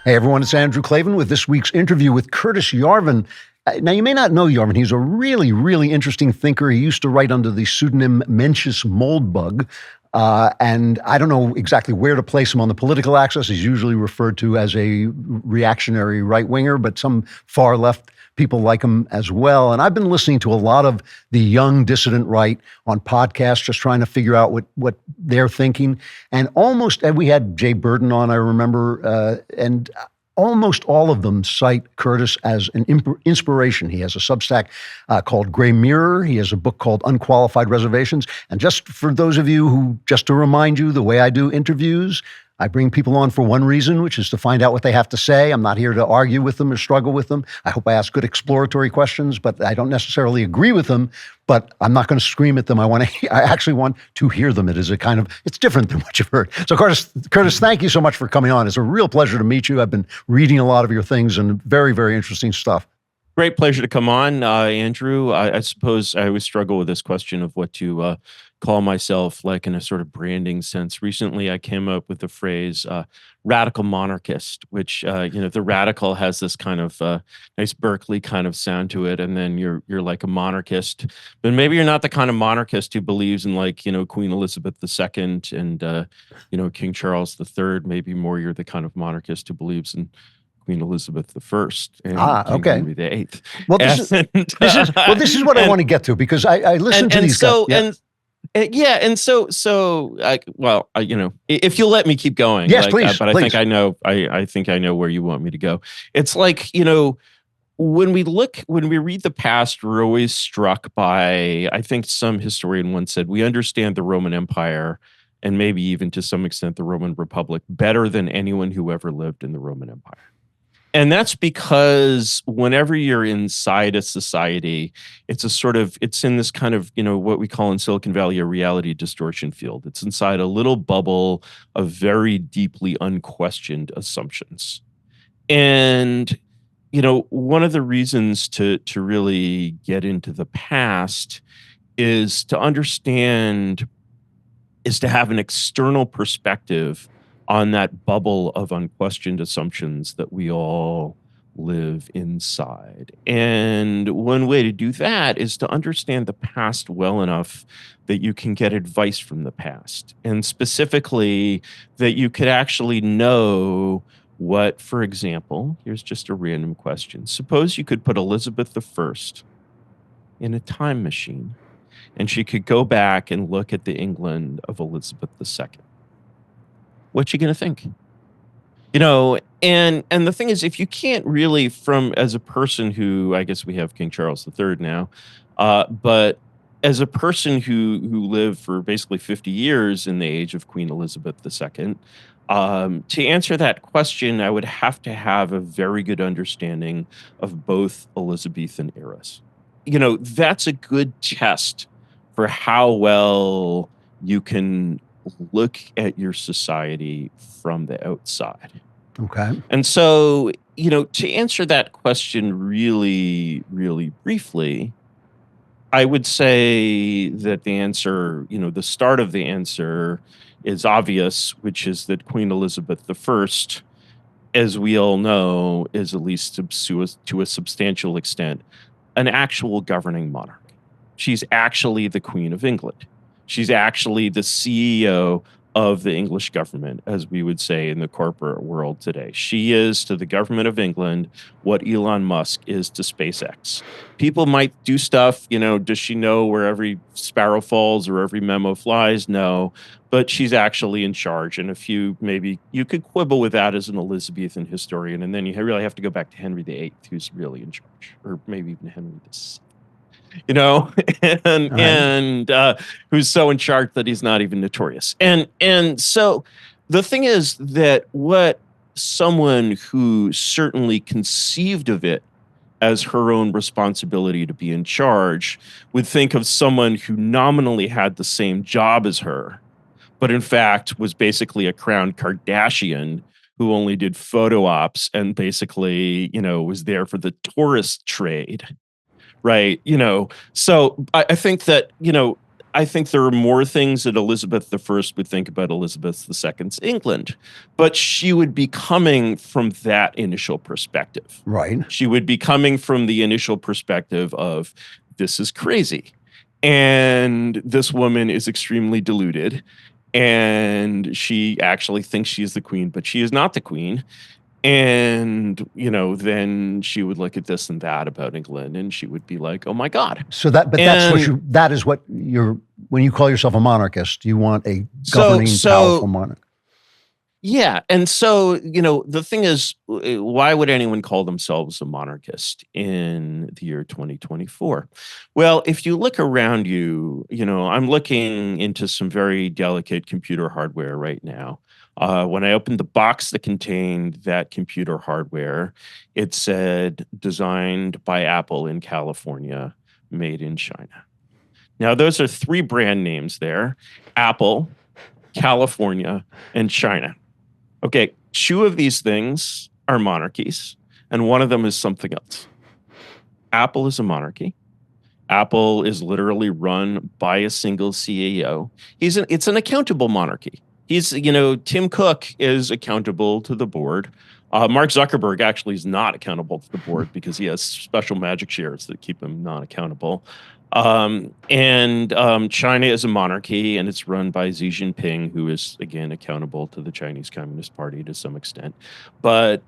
Hey everyone, it's Andrew Klavan with this week's interview with Curtis Yarvin. Now, you may not know Yarvin. He's a really, really interesting thinker. He used to write under the pseudonym Mencius Moldbug. And I don't know exactly where to place him on the political axis. He's usually referred to as a reactionary right-winger, but some far-left people like him as well. And I've been listening to a lot of the young dissident right on podcasts, just trying to figure out what they're thinking. And we had Jay Burden on, I remember, and almost all of them cite Curtis as an inspiration. He has a Substack called Gray Mirror. He has a book called Unqualified Reservations. And just for those of you just to remind you, the way I do interviews, I bring people on for one reason, which is to find out what they have to say. I'm not here to argue with them or struggle with them. I hope I ask good exploratory questions, but I don't necessarily agree with them, but I'm not going to scream at them. I actually want to hear them. It's different than what you've heard. So Curtis, thank you so much for coming on. It's a real pleasure to meet you. I've been reading a lot of your things and very, very interesting stuff. Great pleasure to come on, Andrew. I suppose I always struggle with this question of what to call myself, like in a sort of branding sense. Recently, I came up with the phrase radical monarchist, which, the radical has this kind of nice Berkeley kind of sound to it. And then you're like a monarchist, but maybe you're not the kind of monarchist who believes in Queen Elizabeth II and, King Charles III. Maybe more you're the kind of monarchist who believes in Queen Elizabeth I and King Henry VIII. Well, this is what I want to get to, because I listen to these guys. If you'll let me keep going. Yes, please. But please. I think I know where you want me to go. It's like, when we read the past, we're always struck by, I think some historian once said, we understand the Roman Empire and maybe even to some extent the Roman Republic better than anyone who ever lived in the Roman Empire. And that's because whenever you're inside a society, it's in this kind of, what we call in Silicon Valley, a reality distortion field. It's inside a little bubble of very deeply unquestioned assumptions. And, one of the reasons to really get into the past is to understand, is to have an external perspective on that bubble of unquestioned assumptions that we all live inside. And one way to do that is to understand the past well enough that you can get advice from the past. And specifically, that you could actually know what, for example, here's just a random question. Suppose you could put Elizabeth I in a time machine, and she could go back and look at the England of Elizabeth II. What you gonna think? And the thing is, if you can't really, as a person who, I guess we have King Charles III now, but as a person who lived for basically 50 years in the age of Queen Elizabeth II, to answer that question, I would have to have a very good understanding of both Elizabethan eras. That's a good test for how well you can look at your society from the outside. Okay. And so, to answer that question really, really briefly, I would say that the answer, the start of the answer is obvious, which is that Queen Elizabeth I, as we all know, is at least to a substantial extent an actual governing monarch. She's actually the Queen of England. She's actually the CEO of the English government, as we would say in the corporate world today. She is to the government of England what Elon Musk is to SpaceX. People might do stuff, does she know where every sparrow falls or every memo flies? No, but she's actually in charge. And maybe you could quibble with that as an Elizabethan historian, and then you really have to go back to Henry VIII, who's really in charge, or maybe even Henry VI. And who's so in charge that he's not even notorious. And so the thing is that what someone who certainly conceived of it as her own responsibility to be in charge would think of someone who nominally had the same job as her, but in fact was basically a crowned Kardashian who only did photo ops and basically, was there for the tourist trade. Right. So I think that, I think there are more things that Elizabeth I would think about Elizabeth II's England, but she would be coming from that initial perspective. Right. She would be coming from the initial perspective of, this is crazy. And this woman is extremely deluded. And she actually thinks she is the queen, but she is not the queen. And, then she would look at this and that about England, and she would be like, oh my God. So that is what when you call yourself a monarchist, you want a governing, powerful monarch. Yeah. And so, the thing is, why would anyone call themselves a monarchist in the year 2024? Well, if you look around you, I'm looking into some very delicate computer hardware right now. When I opened the box that contained that computer hardware, it said designed by Apple in California, made in China. Now, those are 3 brand names there: Apple, California, and China. Okay, 2 of these things are monarchies, and one of them is something else. Apple is a monarchy. Apple is literally run by a single CEO. It's an accountable monarchy. Tim Cook is accountable to the board. Mark Zuckerberg actually is not accountable to the board because he has special magic shares that keep him not accountable. China is a monarchy, and it's run by Xi Jinping, who is, again, accountable to the Chinese Communist Party to some extent. But,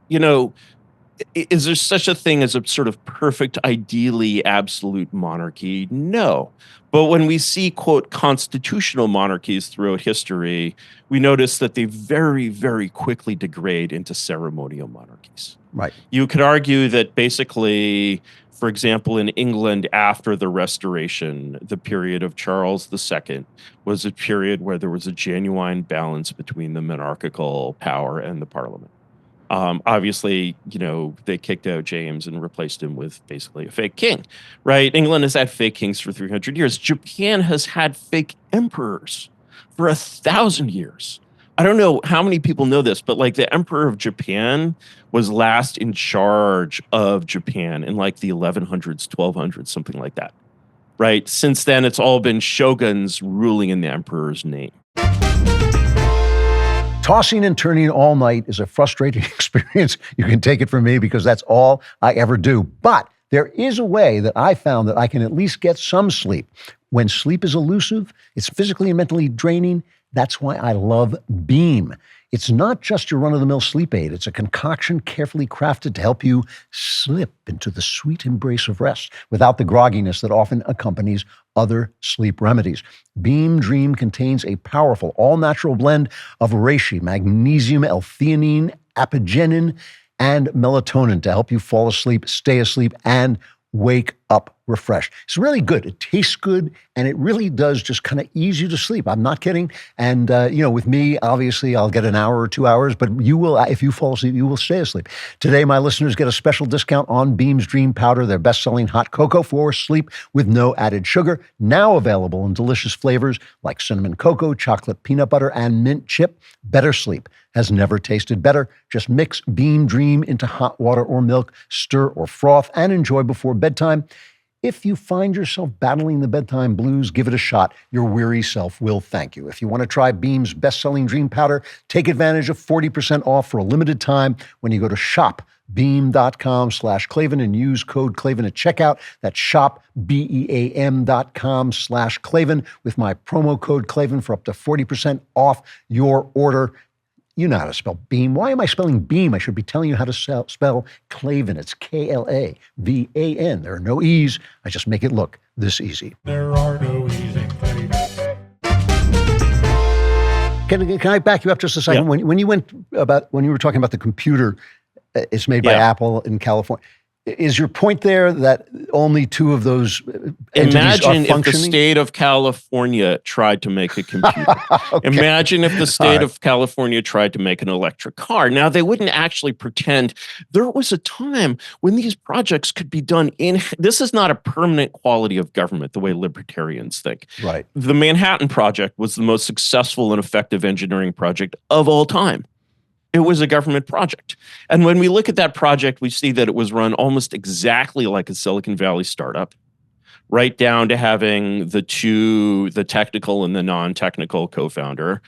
is there such a thing as a sort of perfect, ideally absolute monarchy? No. But when we see, quote, constitutional monarchies throughout history, we notice that they very, very quickly degrade into ceremonial monarchies. Right. You could argue that basically, for example, in England after the Restoration, the period of Charles II was a period where there was a genuine balance between the monarchical power and the parliament. Obviously, they kicked out James and replaced him with basically a fake king, right? England has had fake kings for 300 years. Japan has had fake emperors for 1,000 years. I don't know how many people know this, but the emperor of Japan was last in charge of Japan in the 1100s, 1200s, something like that, right? Since then, it's all been shoguns ruling in the emperor's name. Tossing and turning all night is a frustrating experience. You can take it from me because that's all I ever do. But there is a way that I found that I can at least get some sleep. When sleep is elusive, it's physically and mentally draining. That's why I love Beam. It's not just your run-of-the-mill sleep aid. It's a concoction carefully crafted to help you slip into the sweet embrace of rest without the grogginess that often accompanies other sleep remedies. Beam Dream contains a powerful, all-natural blend of reishi, magnesium, L-theanine, apigenin, and melatonin to help you fall asleep, stay asleep, and wake up refreshed. It's really good. It tastes good, and it really does just kind of ease you to sleep. I'm not kidding. And, with me, obviously, I'll get an hour or 2 hours, but you will, if you fall asleep, you will stay asleep. Today, my listeners get a special discount on Beam's Dream Powder, their best-selling hot cocoa for sleep with no added sugar, now available in delicious flavors like cinnamon cocoa, chocolate peanut butter, and mint chip. Better sleep has never tasted better. Just mix Beam Dream into hot water or milk, stir or froth, and enjoy before bedtime. If you find yourself battling the bedtime blues, give it a shot. Your weary self will thank you. If you want to try Beam's best-selling Dream Powder, take advantage of 40% off for a limited time when you go to shopbeam.com/Klavan and use code Klavan at checkout. That's shopbeam.com/Klavan with my promo code Klavan for up to 40% off your order. You know how to spell Beam. Why am I spelling Beam? I should be telling you how to spell Klavan. It's Klavan. There are no E's. I just make it look this easy. There are no E's in Klavan. Can I back you up just a second? Yeah. When you were talking about the computer, it's made by Apple in California. Is your point there that only 2 of those entities Imagine are functioning? if the state of California tried to make a computer. Okay. Imagine if the state of California tried to make an electric car. Now, they wouldn't actually pretend. There was a time when these projects could be done this is not a permanent quality of government, the way libertarians think. Right. The Manhattan Project was the most successful and effective engineering project of all time. It was a government project. And when we look at that project, we see that it was run almost exactly like a Silicon Valley startup, right down to having the technical and the non-technical co-founder.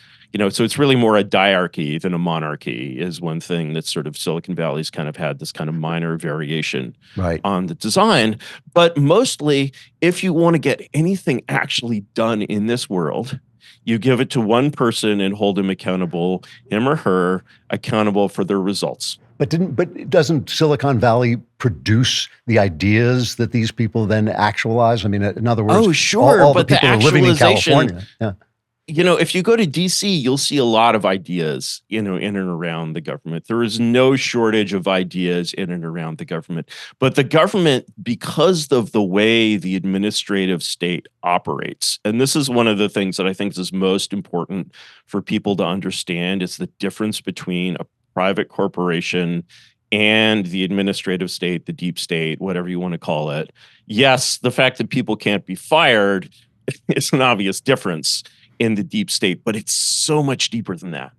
So it's really more a diarchy than a monarchy, is one thing that sort of Silicon Valley's kind of had this kind of minor variation Right. on the design. But mostly, if you want to get anything actually done in this world, you give it to one person and hold him or her accountable for their results. But doesn't Silicon Valley produce the ideas that these people then actualize? I mean, in other words, Oh, sure, all but the people the who are living in actualization, California. Yeah. if you go to DC, you'll see a lot of ideas, in and around the government. There is no shortage of ideas in and around the government. But the government, because of the way the administrative state operates, and this is one of the things that I think is most important for people to understand, is the difference between a private corporation and the administrative state, the deep state, whatever you want to call it. Yes, the fact that people can't be fired is an obvious difference in the deep state, but it's so much deeper than that,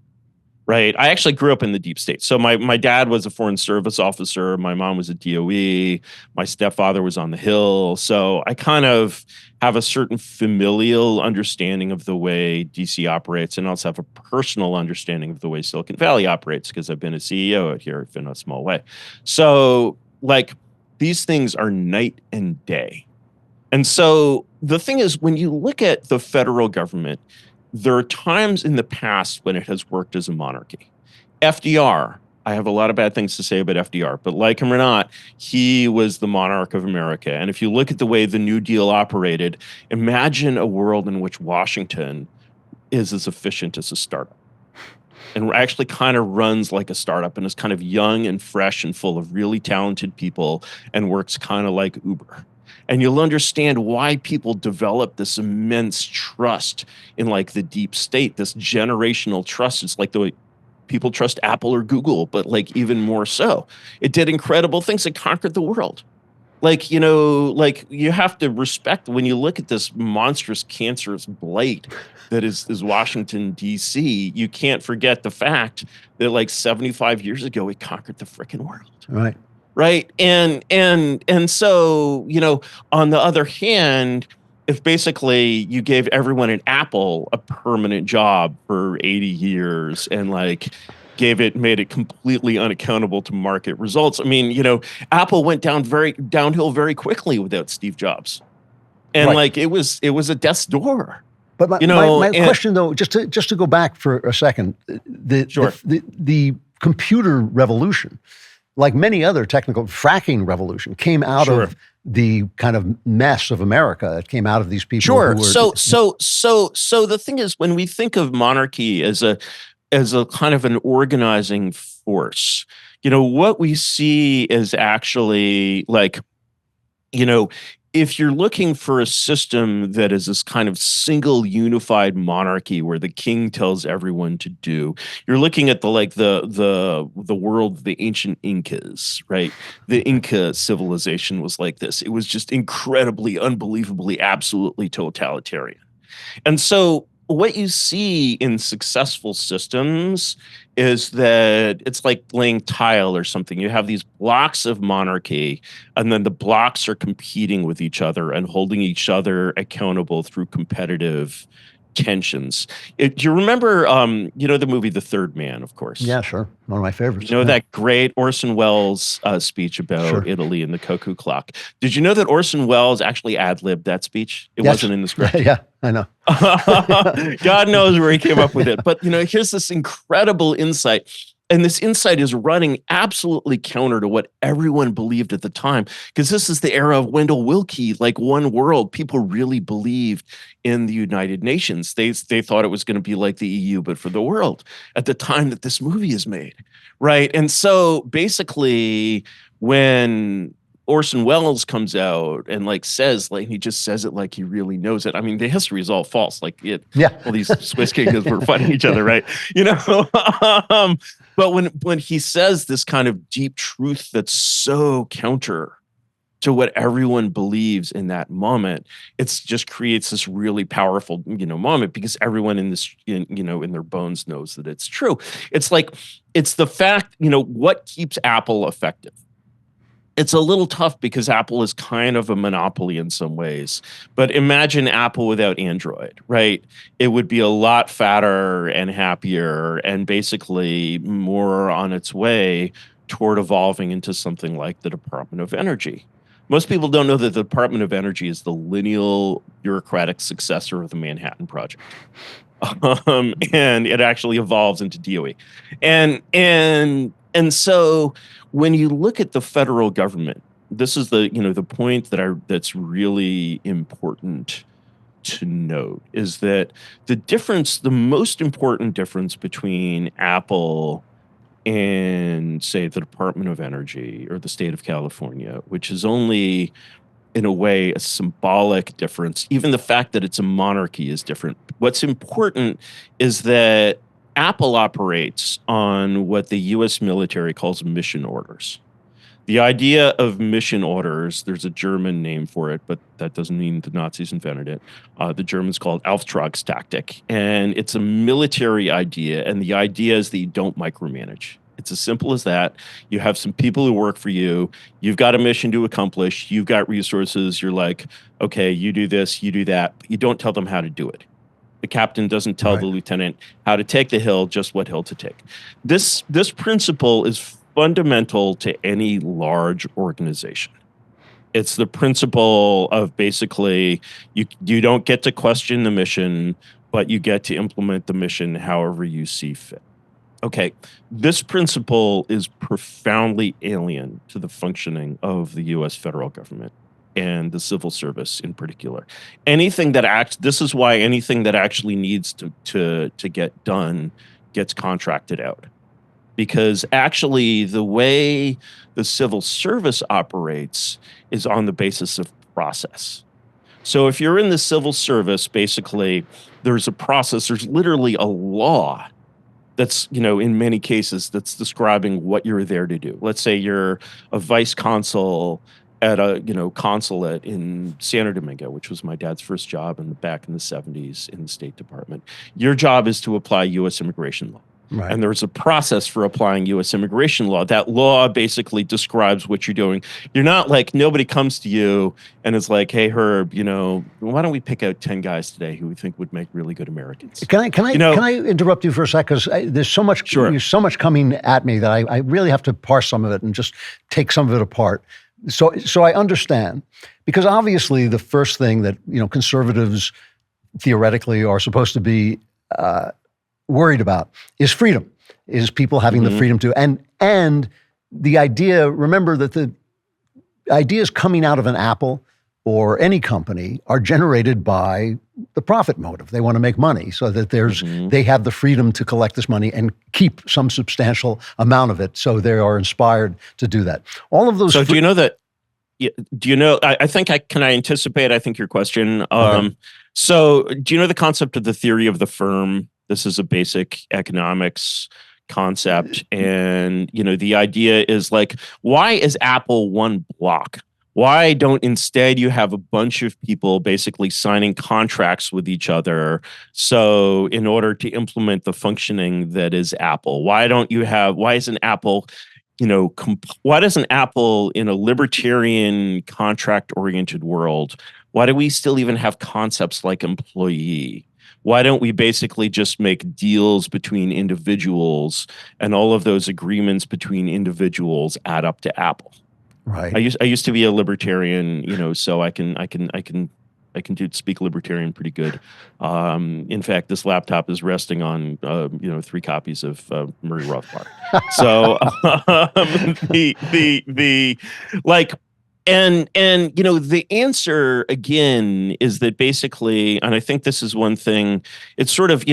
right? I actually grew up in the deep state. So my dad was a foreign service officer. My mom was a DOE. My stepfather was on the Hill. So I kind of have a certain familial understanding of the way DC operates, and also have a personal understanding of the way Silicon Valley operates, because I've been a CEO out here in a small way. So these things are night and day. And so the thing is, when you look at the federal government, there are times in the past when it has worked as a monarchy. FDR, I have a lot of bad things to say about FDR, but like him or not, he was the monarch of America. And if you look at the way the New Deal operated, imagine a world in which Washington is as efficient as a startup, and actually kind of runs like a startup, and is kind of young and fresh and full of really talented people, and works kind of like Uber. And you'll understand why people develop this immense trust in the deep state, this generational trust. It's like the way people trust Apple or Google, but even more so. It did incredible things. It conquered the world. You have to respect, when you look at this monstrous, cancerous blight that is Washington, D.C., you can't forget the fact that 75 years ago, it conquered the frickin' world. Right. Right. And so, on the other hand, if basically you gave everyone an Apple a permanent job for 80 years and made it completely unaccountable to market results. I mean, Apple went downhill very quickly without Steve Jobs. And right. it was a death's door. But my question, though, just to go back for a second, the computer revolution, like many other technical, fracking revolution, came out of the kind of mess of America. It came out of these people. Sure. Who were, so the thing is, when we think of monarchy as a kind of an organizing force, what we see is actually if you're looking for a system that is this kind of single unified monarchy where the king tells everyone to do, you're looking at the world of the ancient Incas, right? The Inca civilization was like this. It was just incredibly, unbelievably, absolutely totalitarian. And so what you see in successful systems is that it's like laying tile or something. You have these blocks of monarchy, and then the blocks are competing with each other and holding each other accountable through competitive tensions. Do you remember, the movie The Third Man, of course? Yeah, sure. One of my favorites. That great Orson Welles speech about Italy and the cuckoo clock. Did you know that Orson Welles actually ad-libbed that speech? It wasn't in the script. Yeah, I know. God knows where he came up with it. But, here's this incredible insight. And this insight is running absolutely counter to what everyone believed at the time, because this is the era of Wendell Willkie, one world. People really believed in the United Nations. They thought it was going to be like the EU, but for the world at the time that this movie is made, right? And so basically, when Orson Welles comes out and says, he just says it like he really knows it. I mean, the history is all false. All these Swiss kings were fighting each other, right? But when he says this kind of deep truth that's so counter to what everyone believes in that moment, it's just creates this really powerful, moment, because everyone in this, in their bones knows that it's true. It's the fact, what keeps Apple effective? it's a little tough because Apple is kind of a monopoly in some ways. But imagine Apple without Android, right? It would be a lot fatter and happier and basically more on its way toward evolving into something like the Department of Energy. Most people don't know that the Department of Energy is the lineal bureaucratic successor of the Manhattan Project. And it actually evolves into DOE. And so when you look at the federal government, this is the point that's really important to note is that the most important difference between Apple and say the Department of Energy or the state of California, which is only in a way a symbolic difference. Even the fact that it's a monarchy is different. What's important is that Apple operates on what the US military calls mission orders. The idea of mission orders, there's a German name for it, but that doesn't mean the Nazis invented it. The Germans call it Auftragstaktik. And it's a military idea. And the idea is that you don't micromanage. It's as simple as that. You have some people who work for you. You've got a mission to accomplish. You've got resources. You're like, okay, you do this, you do that. But you don't tell them how to do it. The captain doesn't tell the lieutenant how to take the hill, just what hill to take. This principle is fundamental to any large organization. It's the principle of basically you don't get to question the mission, but you get to implement the mission however you see fit. Okay, this principle is profoundly alien to the functioning of the U.S. federal government and the civil service in particular. This is why anything that actually needs to get done gets contracted out. Because actually the way the civil service operates is on the basis of process. So if you're in the civil service, basically there's a process, there's literally a law that's, in many cases, that's describing what you're there to do. Let's say you're a vice consul at a, consulate in Santo Domingo, which was my dad's first job back in the 70s in the State Department. Your job is to apply U.S. immigration law. Right. And there's a process for applying U.S. immigration law. That law basically describes what you're doing. You're not like, nobody comes to you and is like, hey, Herb, why don't we pick out 10 guys today who we think would make really good Americans? Can I interrupt you for a sec? Because there's so much, there's so much coming at me that I really have to parse some of it and just take some of it apart. So I understand, because obviously the first thing that, conservatives theoretically are supposed to be worried about is freedom, is people having the freedom to, and the idea, remember that the ideas coming out of an Apple or any company are generated by the profit motive. They want to make money so that they have the freedom to collect this money and keep some substantial amount of it. So they are inspired to do that. All of those. So do you know that? I think can I anticipate? I think your question. Okay. So do you know the concept of the theory of the firm? This is a basic economics concept. And, the idea is like, why is Apple one block? Why don't instead you have a bunch of people basically signing contracts with each other? So in order to implement the functioning that is Apple, why isn't Apple, why doesn't Apple in a libertarian contract oriented world, why do we still even have concepts like employee? Why don't we basically just make deals between individuals and all of those agreements between individuals add up to Apple? Right. I used to be a libertarian, so I can speak libertarian pretty good. In fact, this laptop is resting on 3 copies of Murray Rothbard. So the answer again is that basically, and I think this is one thing, it's sort of,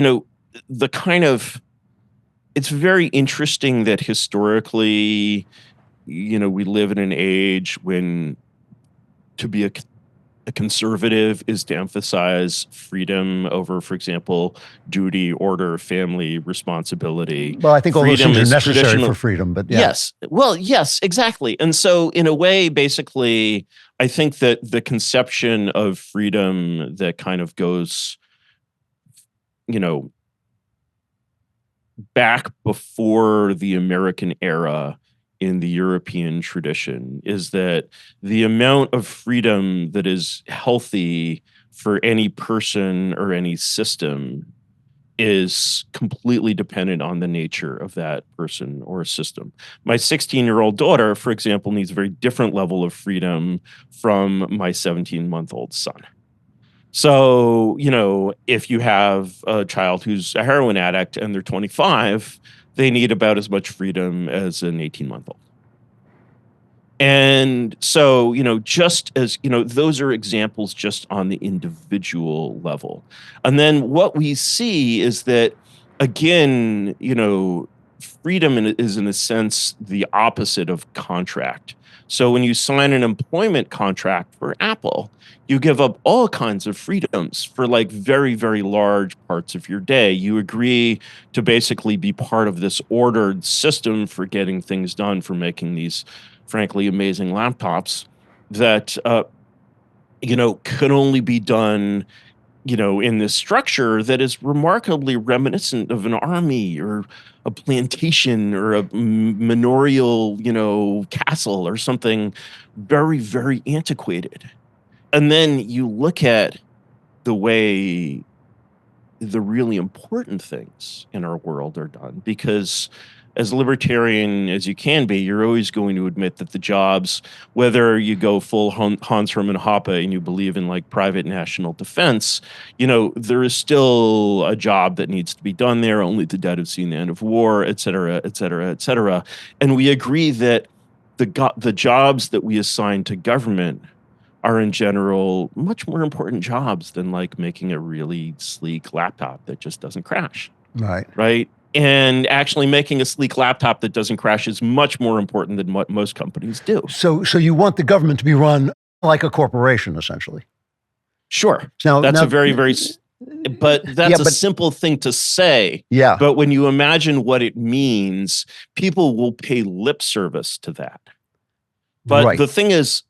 it's very interesting that historically, we live in an age when to be a conservative is to emphasize freedom over, for example, duty, order, family, responsibility. Well, I think all those things are necessary for freedom, but yeah. Yes. Well, yes, exactly. And so in a way, basically, I think that the conception of freedom that kind of goes, back before the American era in the European tradition is that the amount of freedom that is healthy for any person or any system is completely dependent on the nature of that person or system. My 16-year-old daughter, for example, needs a very different level of freedom from my 17-month-old son. So, if you have a child who's a heroin addict and they're 25, they need about as much freedom as an 18-month-old. And so, just as, those are examples just on the individual level. And then what we see is that, again, freedom is in a sense the opposite of contract. So when you sign an employment contract for Apple, you give up all kinds of freedoms for like very, very large parts of your day. You agree to basically be part of this ordered system for getting things done, for making these frankly amazing laptops that could only be done in this structure that is remarkably reminiscent of an army or a plantation or a manorial castle or something very, very antiquated. And then you look at the way the really important things in our world are done, because as libertarian as you can be, you're always going to admit that the jobs, whether you go full Hans Hermann Hoppe and you believe in like private national defense, there is still a job that needs to be done there. Only the dead have seen the end of war, et cetera, et cetera, et cetera. And we agree that the jobs that we assign to government are in general much more important jobs than like making a really sleek laptop that just doesn't crash. Right. And actually making a sleek laptop that doesn't crash is much more important than what most companies do. So you want the government to be run like a corporation, essentially? Sure. That's a very, very, but that's a simple thing to say. Yeah. But when you imagine what it means, people will pay lip service to that. But the thing is,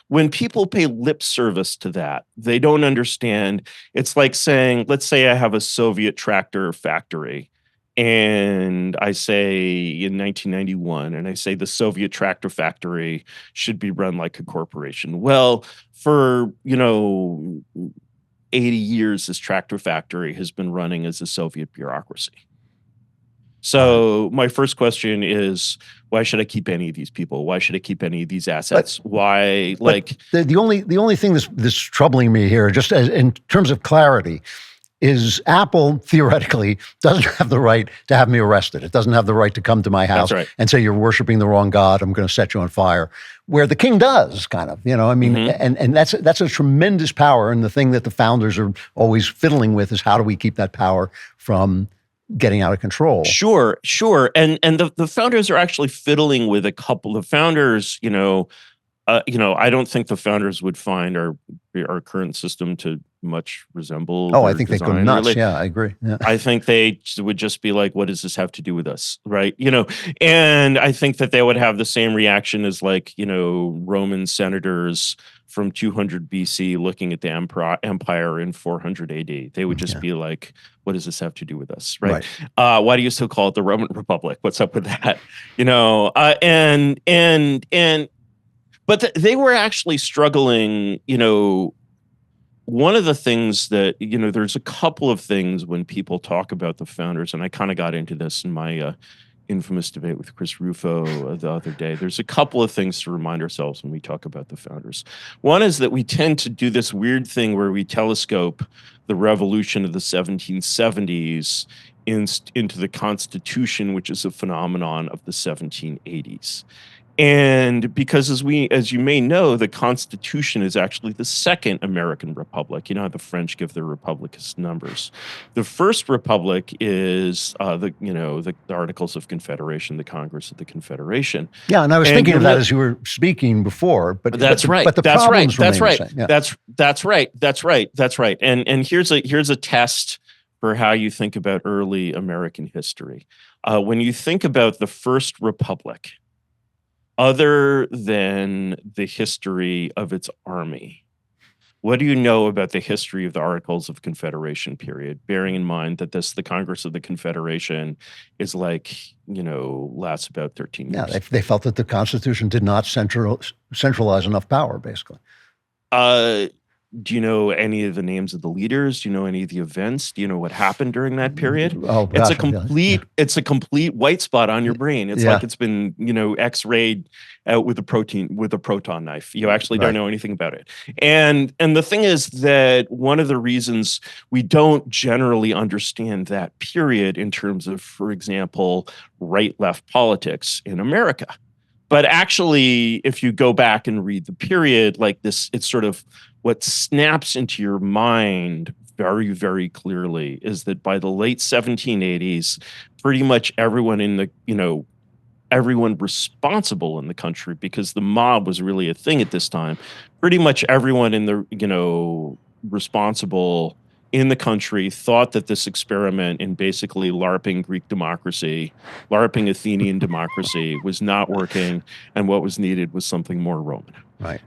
when people pay lip service to that, they don't understand. It's like saying, let's say I have a Soviet tractor factory. And I say in 1991, and I say the Soviet tractor factory should be run like a corporation. Well, for, 80 years, this tractor factory has been running as a Soviet bureaucracy. So my first question is, why should I keep any of these people? Why should I keep any of these assets? Why, the only thing that's troubling me here, just in terms of clarity, is Apple theoretically doesn't have the right to have me arrested. It doesn't have the right to come to my house and say, you're worshiping the wrong God, I'm going to set you on fire. Where the king does, kind of, and that's a tremendous power. And the thing that the founders are always fiddling with is, how do we keep that power from getting out of control? Sure. And the founders are actually fiddling with a couple of founders, I don't think the founders would find our current system to much resemble. Oh, I think they go nuts. Yeah, I agree. Yeah. I think they would just be like, what does this have to do with us? Right. And I think that they would have the same reaction as Roman senators from 200 BC looking at the empire in 400 AD. They would just be like, what does this have to do with us? Right. Why do you still call it the Roman Republic? What's up with that? But they were actually struggling, one of the things that, there's a couple of things when people talk about the founders, and I kind of got into this in my infamous debate with Chris Rufo the other day. There's a couple of things to remind ourselves when we talk about the founders. One is that we tend to do this weird thing where we telescope the revolution of the 1770s into the Constitution, which is a phenomenon of the 1780s. And because as you may know, the Constitution is actually the second American republic. You know how the French give their republicist numbers. The first republic is the Articles of Confederation, the Congress of the Confederation. Yeah, and I was thinking of that as you were speaking before. But that's right. But the problems remain the same. Yeah. That's right. And here's a test for how you think about early American history. When you think about the first republic, other than the history of its army, What do you know about the history of the Articles of Confederation period? Bearing in mind that the Congress of the Confederation is lasts about 13 Yeah, years. they felt that the Constitution did not centralize enough power, basically. Do you know any of the names of the leaders? Do you know any of the events? Do you know what happened during that period? Oh It's gosh, it's a complete white spot on your brain. It's Yeah. like it's been, X-rayed out with a proton knife. You actually don't Right. know anything about it. And the thing is that one of the reasons we don't generally understand that period in terms of, for example, right-left politics in America. But actually, if you go back and read the period like this, it's sort of what snaps into your mind very, very clearly is that by the late 1780s, pretty much everyone everyone responsible in the country, because the mob was really a thing at this time, pretty much everyone in the, responsible in the country thought that this experiment in basically LARPing Greek democracy, LARPing Athenian democracy was not working, and what was needed was something more Roman. Right.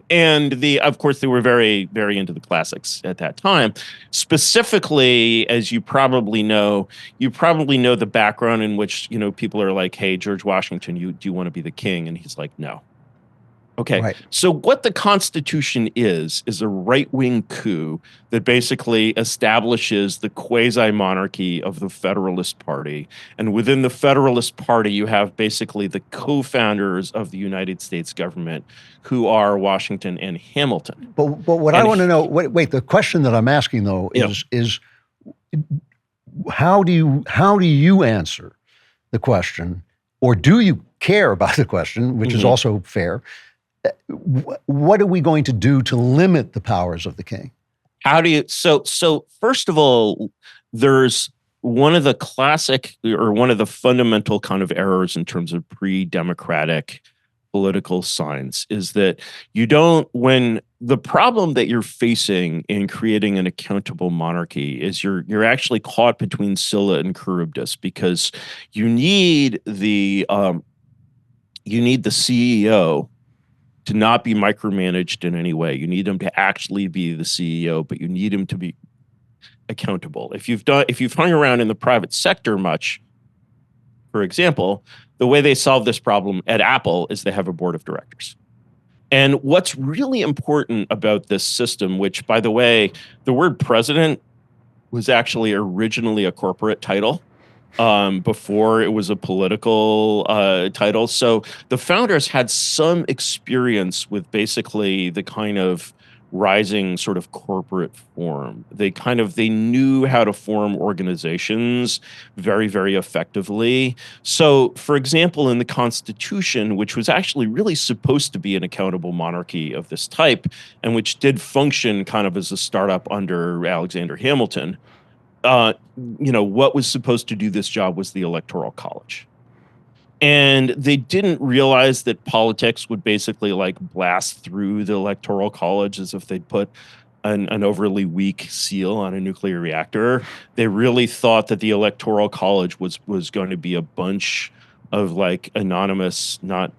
And of course they were very, very into the classics at that time. Specifically, as you probably know the background in which, people are like, hey, George Washington, do you want to be the king? And he's like, no. Okay, Right. so what the Constitution is a right-wing coup that basically establishes the quasi-monarchy of the Federalist Party. And within the Federalist Party, you have basically the co-founders of the United States government, who are Washington and Hamilton. But what I want to know, wait, the question that I'm asking though is how do you answer the question, or do you care about the question, which is also fair? What are we going to do to limit the powers of the king? How do you, so first of all, there's one of the classic or one of the fundamental kind of errors in terms of pre-democratic political science is that when the problem that you're facing in creating an accountable monarchy is you're actually caught between Scylla and Charybdis, because you need the CEO to not be micromanaged in any way. You need him to actually be the CEO, but you need him to be accountable. If you've hung around in the private sector much, for example, the way they solve this problem at Apple is they have a board of directors. And what's really important about this system, which, by the way, the word president was actually originally a corporate title before it was a political title. So the founders had some experience with basically the kind of rising sort of corporate form. They knew how to form organizations very, very effectively. So, for example, in the Constitution, which was actually really supposed to be an accountable monarchy of this type, and which did function kind of as a startup under Alexander Hamilton, what was supposed to do this job was the Electoral College. And they didn't realize that politics would basically like blast through the Electoral College as if they'd put an overly weak seal on a nuclear reactor. They really thought that the Electoral College was going to be a bunch of like anonymous, not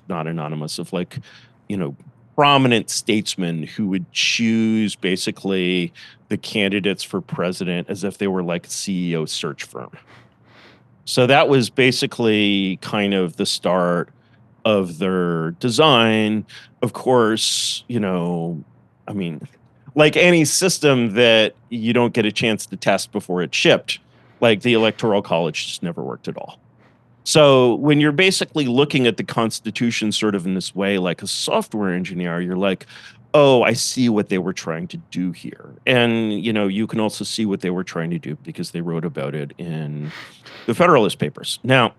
anonymous, of like, prominent statesmen who would choose basically the candidates for president as if they were like a CEO search firm. So that was basically kind of the start of their design. Of course, like any system that you don't get a chance to test before it's shipped, like the Electoral College just never worked at all. So when you're basically looking at the Constitution sort of in this way, like a software engineer, you're like, oh, I see what they were trying to do here. And, you can also see what they were trying to do because they wrote about it in the Federalist Papers. Now,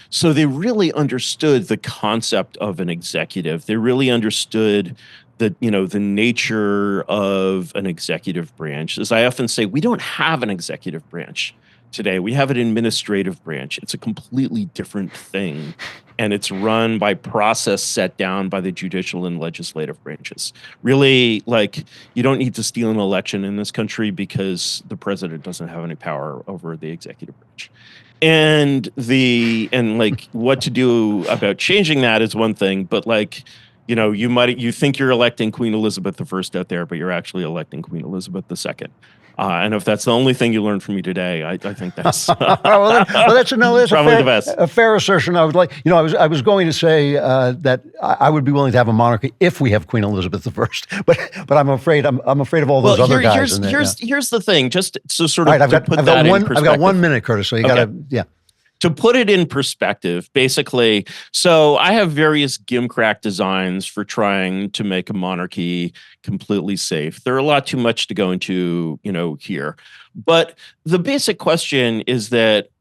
so they really understood the concept of an executive. They really understood the nature of an executive branch. As I often say, we don't have an executive branch today. We have an administrative branch. It's a completely different thing. And it's run by process set down by the judicial and legislative branches. Really, like, you don't need to steal an election in this country because the president doesn't have any power over the executive branch. And what to do about changing that is one thing, but like, You think you're electing Queen Elizabeth I out there, but you're actually electing Queen Elizabeth II. And if that's the only thing you learned from me today, I think that's that's probably the best. A fair assertion. I would like, I was going to say that I would be willing to have a monarchy if we have Queen Elizabeth I, but I'm afraid of all those other guys. Here's the thing. Just so sort of I've got 1 minute, Curtis. So you got to To put it in perspective, basically, so I have various gimcrack designs for trying to make a monarchy completely safe. They're a lot too much to go into, here. But the basic question is that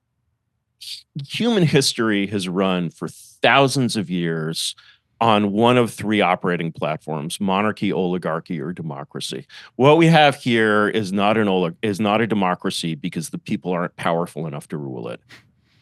human history has run for thousands of years on one of three operating platforms: monarchy, oligarchy, or democracy. What we have here is not a democracy because the people aren't powerful enough to rule it.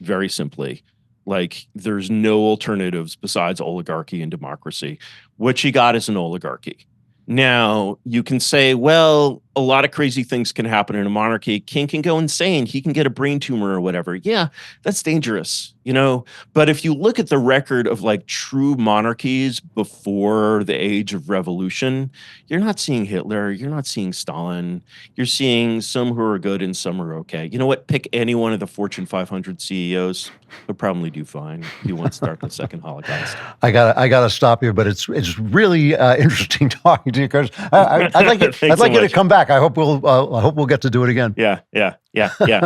Very simply, like, there's no alternatives besides oligarchy and democracy. What you got is an oligarchy. Now, you can say, well, a lot of crazy things can happen in a monarchy. King can go insane. He can get a brain tumor or whatever. Yeah, that's dangerous, But if you look at the record of like true monarchies before the age of revolution, you're not seeing Hitler. You're not seeing Stalin. You're seeing some who are good and some are okay. You know what? Pick any one of the Fortune 500 CEOs. They'll probably do fine. You won't start the second Holocaust. I gotta stop you, but it's really interesting talking to you, Curtis. I'd like you to come back. I hope we'll get to do it again. Yeah.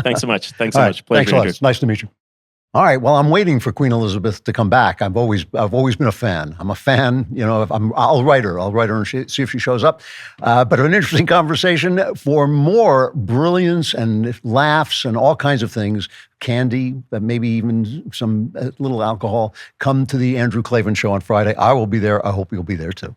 Thanks so much. Pleasure. Thanks a lot. It's nice to meet you. All right. Well, I'm waiting for Queen Elizabeth to come back. I've always been a fan. I'm a fan. I'll write her and see if she shows up. But an interesting conversation. For more brilliance and laughs and all kinds of things, candy, maybe even some little alcohol, come to the Andrew Klavan Show on Friday. I will be there. I hope you'll be there too.